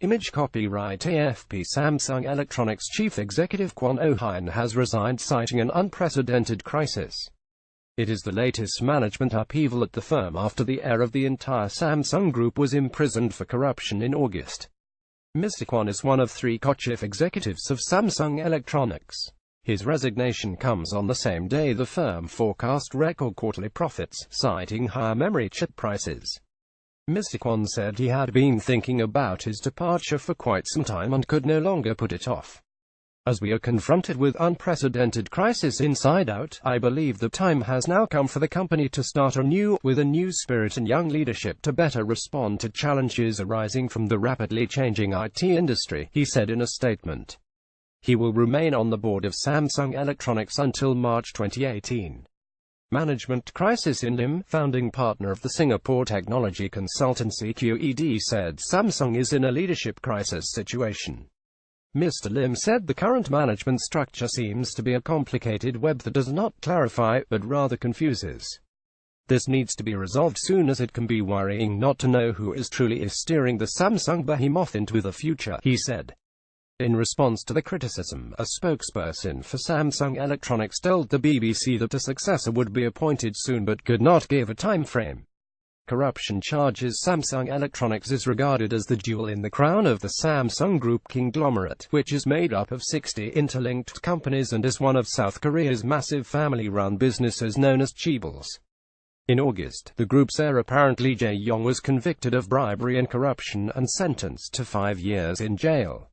Image copyright AFP. Samsung Electronics chief executive Kwon Oh-hyun has resigned, citing an unprecedented crisis. It is the latest management upheaval at the firm after the heir of the entire Samsung Group was imprisoned for corruption in August. Mr. Kwon is one of three co-chief executives of Samsung Electronics. His resignation comes on the same day the firm forecast record quarterly profits, citing higher memory chip prices. Mr. Kwon said he had been thinking about his departure for quite some time and could no longer put it off. As we are confronted with unprecedented crisis inside out, I believe the time has now come for the company to start anew, with a new spirit and young leadership to better respond to challenges arising from the rapidly changing IT industry, he said in a statement. He will remain on the board of Samsung Electronics until March 2018. Management crisis. In Lim, founding partner of the Singapore technology consultancy QED, said Samsung is in a leadership crisis situation. Mr. Lim said the current management structure seems to be a complicated web that does not clarify, but rather confuses. This needs to be resolved soon, as it can be worrying not to know who is truly steering the Samsung behemoth into the future, he said. In response to the criticism, a spokesperson for Samsung Electronics told the BBC that a successor would be appointed soon but could not give a time frame. Corruption charges. Samsung Electronics is regarded as the jewel in the crown of the Samsung Group conglomerate, which is made up of 60 interlinked companies and is one of South Korea's massive family-run businesses known as chaebols. In August, the group's heir, apparently Jae-yong, was convicted of bribery and corruption and sentenced to 5 years in jail.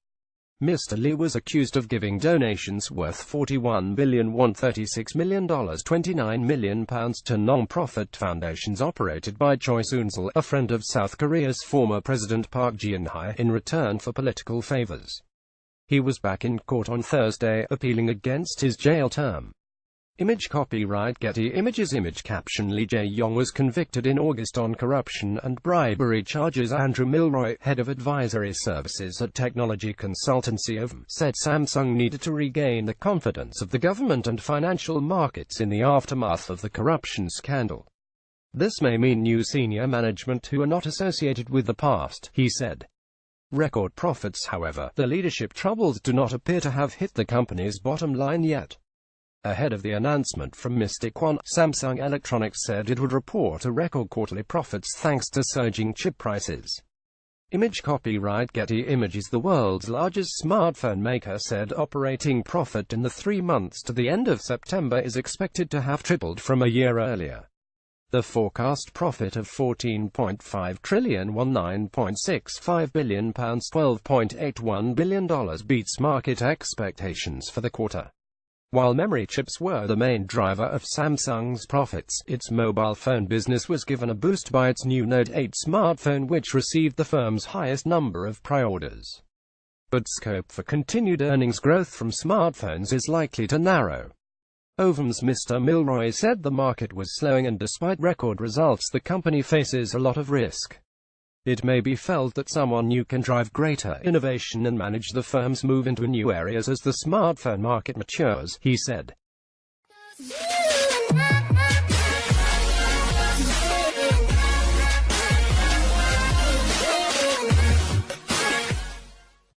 Mr. Lee was accused of giving donations worth $41,136 million, £29 million to non-profit foundations operated by Choi Soon-sil, a friend of South Korea's former President Park Geun-hye, in return for political favors. He was back in court on Thursday, appealing against his jail term. Image copyright Getty Images. Image caption. Lee Jae-yong was convicted in August on corruption and bribery charges. Andrew Milroy, head of advisory services at technology consultancy OVM, said Samsung needed to regain the confidence of the government and financial markets in the aftermath of the corruption scandal. This may mean new senior management who are not associated with the past, he said. Record profits. However, the leadership troubles do not appear to have hit the company's bottom line yet. Ahead of the announcement from Mr. Kwon, Samsung Electronics said it would report a record quarterly profits thanks to surging chip prices. Image copyright Getty Images. The world's largest smartphone maker said operating profit in the 3 months to the end of September is expected to have tripled from a year earlier. The forecast profit of $14.5 trillion, £9.65 billion, $12.81 billion beats market expectations for the quarter. While memory chips were the main driver of Samsung's profits, its mobile phone business was given a boost by its new Note 8 smartphone, which received the firm's highest number of pre-orders. But scope for continued earnings growth from smartphones is likely to narrow. OVM's Mr. Milroy said the market was slowing, and despite record results, the company faces a lot of risk. It may be felt that someone new can drive greater innovation and manage the firm's move into new areas as the smartphone market matures, he said.